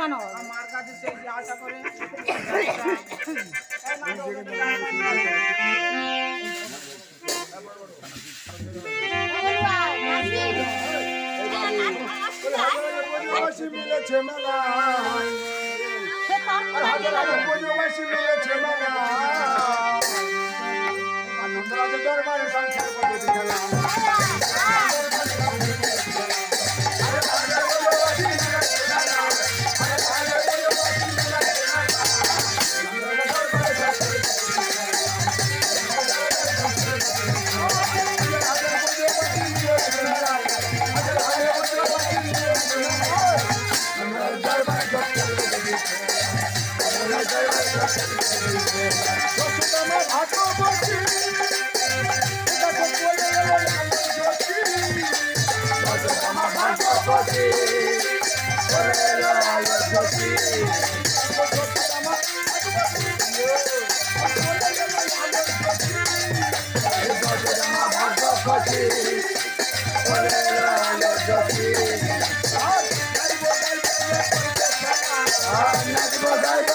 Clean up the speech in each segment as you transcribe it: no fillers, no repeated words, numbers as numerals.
কেন আমার কাছে সেই যে আশা করে মিলেছে মেলা দরবারে সংসার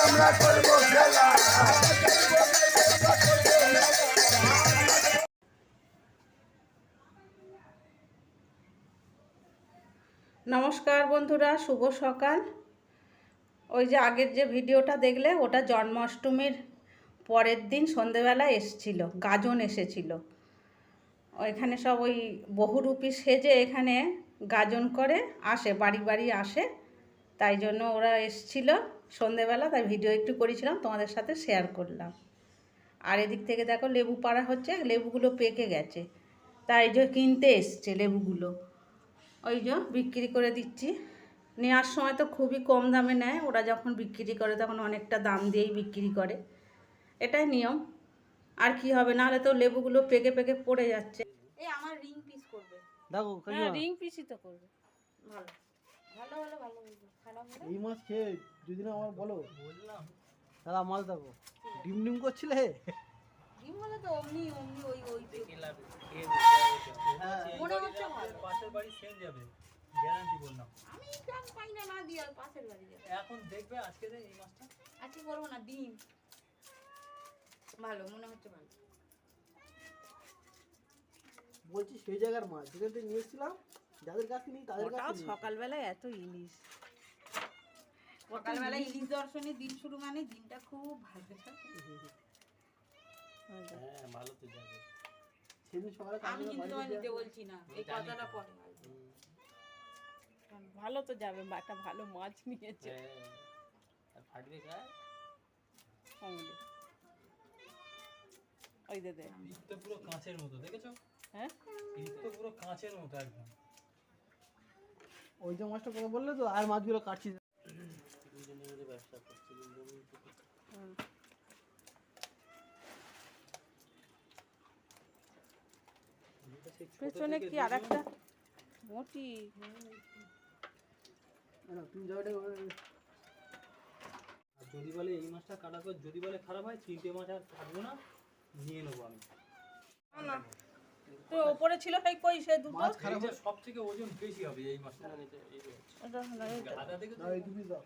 আমরা করবো খেলা। নমস্কার বন্ধুরা, শুভ সকাল। ওই যে আগের যে ভিডিওটা দেখলে ওটা জন্মাষ্টমীর পরের দিন সন্ধেবেলা এসেছিল, গাজন এসেছিল। ওইখানে সব ওই বহুরূপী সেজে এখানে গাজন করে আসে, বাড়ি বাড়ি আসে, তাই জন্য ওরা এসেছিল সন্ধেবেলা, তাই ভিডিও একটু করেছিলাম, তোমাদের সাথে শেয়ার করলাম। আর এদিক থেকে দেখো লেবু পাড়া হচ্ছে, লেবুগুলো পেকে গেছে, তাই যে কিনতে এসছে লেবুগুলো, ওই যে বিক্রি করে দিচ্ছি। নেওয়ার সময় তো খুবই কম দামে নেয়, ওরা যখন বিক্রি করে তখন অনেকটা দাম দিয়েই বিক্রি করে, এটাই নিয়ম। আর কি হবে, নাহলে তো লেবুগুলো পেকে পেকে পড়ে যাচ্ছে। এই আমার রিং পিস করবে, দেখো হ্যাঁ রিং পিসই তো করবে। ভালো ভালো ভালো ভালো খারাপ হলে এই মাছ খেয়ে যদি না আমার বলো, বললাম দাদা মাছ দেখো ডিম ডিম করছিলে। ডিম হলে তো অমনি অমনি ওই ওই মনে হচ্ছে ভালো। পাশের বাড়ি সেল যাবে, গ্যারান্টি বললাম। আমি প্যাক পাই না, না দিয়ে পাশের বাড়ি যাবে। এখন দেখবে আজকে যে এই মাছটা আজকে করবো না, ডিম ভালো মনে হচ্ছে, ভালো। বলছি সেই জায়গার মাছ যেখান থেকে নিয়ে এসেছিলাম, যাদের কাছে নেই তাদের কাছে সকালবেলায় এত ইলিশ, সকালবেলায় ইলিশ দর্শনে দিন শুরু, মানে দিনটা খুব ভালো। হ্যাঁ ভালো তো যাবে। সেদিন সকালে আমি কিন্তু তোমায় নিতে বলছি না, এই কথাটা পরে ভালো তো যাবে, একটা ভালো মাছ নিয়েছে। আর ফাটবে গায় ওই দে ইলিশ তো পুরো কাঁচের মতো, দেখেছো? হ্যাঁ ইলিশ তো পুরো কাঁচের মতো একদম। ওই যে মাছটা কথা বললে তো, আর মাছগুলো কাটছি। দুজনে মিলে ব্যবসা করছি। পেছনে কি আরেকটা মোটি, তুমি যাওয়াটা যদি বলে এই মাছটা কাটার পর যদি বলে খারাপ হয়, 3টে মাছ আর কাটবো না, নিয়ে নেবো আমি। তো উপরে ছিল তাই কই সে দুটো মাছ খারাপ হলে সবথেকে ওজন বেশি হবে এই মাছটা। আদা থেকে দাও, এই তুমি দাও,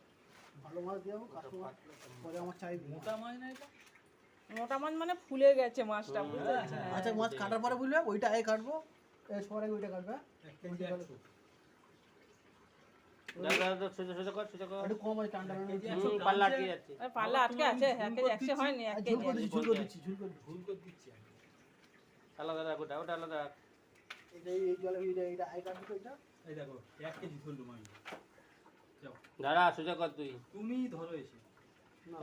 ভালো মাছ দিও, কাস্টমার পরে আমার চাই। মোটা মাছ না এটা, মোটা মাছ মানে ফুলে গেছে মাছটা, বুঝতে পারছি। আচ্ছা মাছ কাটার পরে বুঝলে ওইটা আগে কাটবো, সবার আগে ওইটা কাটবে। 1 কেজি 100। একটু কম আছে, টান টান পাল্লা আটকে যাচ্ছে। পাল্লা আটকে আছে, 1 কেজি 100 হয়নি, 1 কেজি ঝুল করে দিচ্ছি ভুল করে দিচ্ছি আমি। আলাদা রাখ, ওটা আলাদা রাখ। এই জলে এইটা আগে কাটবো তো। এটা এই দেখো 1 কেজি ধরলুম আমি। যাও দাঁড়া, সোজা কর তুই। তুমি ধরো এসে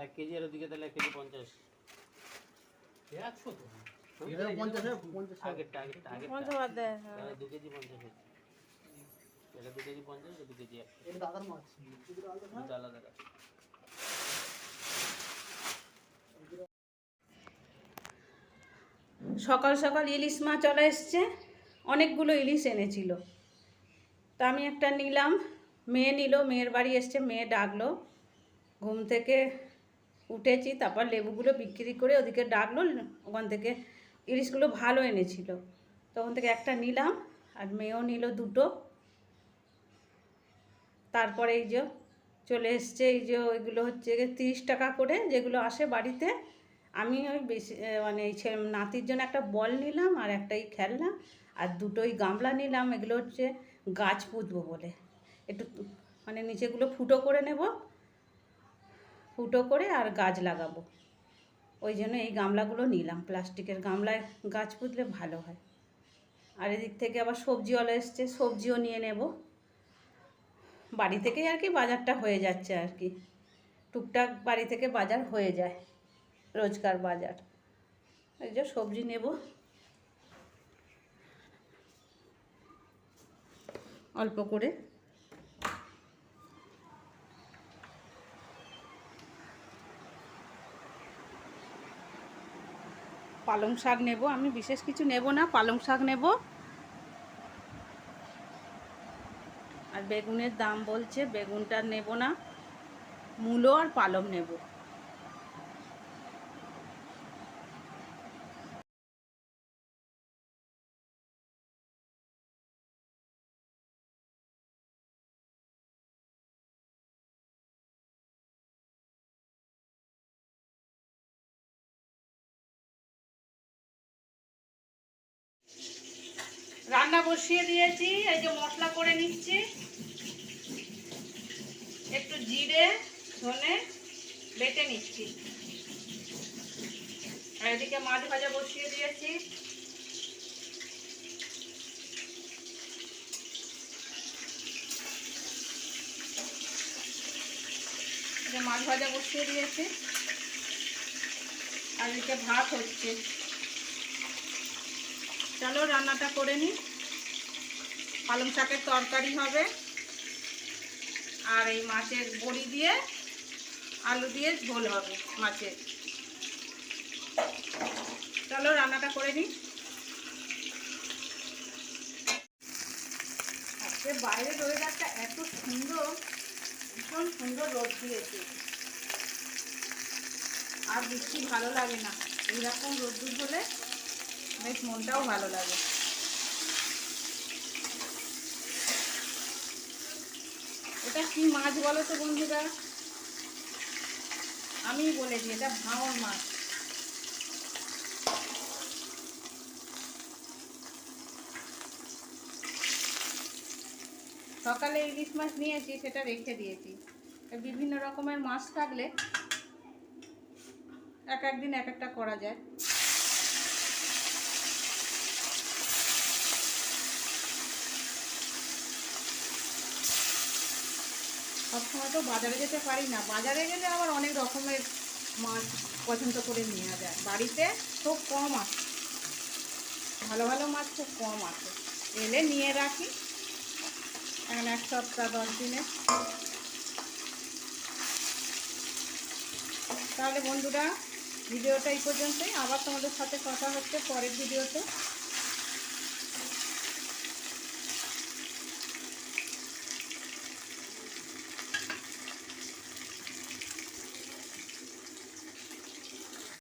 1 কেজি আর ওদিকে তাহলে 1 কেজি 50। 100 তো এটা 50 আগেরটা 50 বাদ দে। 2 কেজি 50 হচ্ছে। এটা 2 কেজি 50, এটা 2 কেজি 1। এটা দাদার মাছ, দুটো আলাদা রাখ। সকাল সকাল ইলিশ মাছ চলে এসছে, অনেকগুলো ইলিশ এনেছিল, তা আমি একটা নিলাম, মেয়ে নিল, মেয়ের বাড়ি এসছে, মেয়ে ডাকলো, ঘুম থেকে উঠেছি, তারপর লেবুগুলো বিক্রি করে ওদিকে ডাকলো, ওখান থেকে ইলিশগুলো ভালো এনেছিল, তখন থেকে একটা নিলাম, আর মেয়েও নিল দুটো। তারপরে এই যে চলে এসছে। এই যে ওইগুলো হচ্ছে 30 টাকা করে যেগুলো আসে বাড়িতে। আমি ওই বেশি মানে এই নাতির জন্য একটা বল নিলাম আর একটাই খেলনা আর দুটোই গামলা নিলাম। এগুলো হচ্ছে গাছ পুঁতবো বলে, একটু মানে নিচেগুলো ফুটো করে নেব, ফুটো করে আর গাছ লাগাবো। ওই জন্য এই গামলাগুলো নিলাম, প্লাস্টিকের গামলায় গাছ পুঁতলে ভালো হয়। আর এদিক থেকে আবার সবজিওয়ালা এসছে, সবজিও নিয়ে নেব। বাড়ি থেকেই আর কি বাজারটা হয়ে যাচ্ছে আর কি, টুকটাক বাড়ি থেকে বাজার হয়ে যায়, রোজকার বাজার। এই যে সবজি নেব অল্প করে। পালং শাক নেব, আমি বিশেষ কিছু নেব না, পালং শাক নেব। আর বেগুনের দাম বলছে, বেগুনটা নেব না, মূলো আর পালং নেব। রান্না বসিয়ে দিয়েছি, এই যে মশলা করে নিচ্ছি, একটু জিরে ধনে বেটে নিচ্ছি। আর এদিকে মাছ ভাজা বসিয়ে দিয়েছি। যে মাছ ভাজা বসিয়ে দিয়েছি আর এদিকে ভাত হচ্ছে। চলো রান্নাটা করে নিই। পালং শাকের তরকারি হবে আর এই মাছের বড়ি দিয়ে আলু দিয়ে ঝোল হবে মাছের। চলো রান্নাটা করে নিই। আজকে বাইরে ওয়েদারটা এত সুন্দর, ভীষণ সুন্দর রোদ দিয়েছে। আর বৃষ্টি ভালো লাগে না, এইরকম রোদ্দুর হলে বেশ মনটাও ভালো লাগে। এটা কি মাছ বলো তো বন্ধুরা? আমি বলেছি এটা ভাঙন মাছ। সকালে ইলিশ মাছ নিয়েছি, সেটা রেখে দিয়েছি। বিভিন্ন রকমের মাছ থাকলে এক একদিন এক একটা করা যায়। সবসময় তো বাজারে যেতে পারি না, বাজারে গেলে আবার অনেক রকমের মাছ পছন্দ করে নেওয়া যায়। বাড়িতে খুব কম আছে, ভালো ভালো মাছ খুব কম আছে, এলে নিয়ে রাখি। এখন 1 সপ্তাহ 10 দিনে। তাহলে বন্ধুরা ভিডিওটা এই পর্যন্তই, আবার তোমাদের সাথে কথা হচ্ছে পরের ভিডিওতে।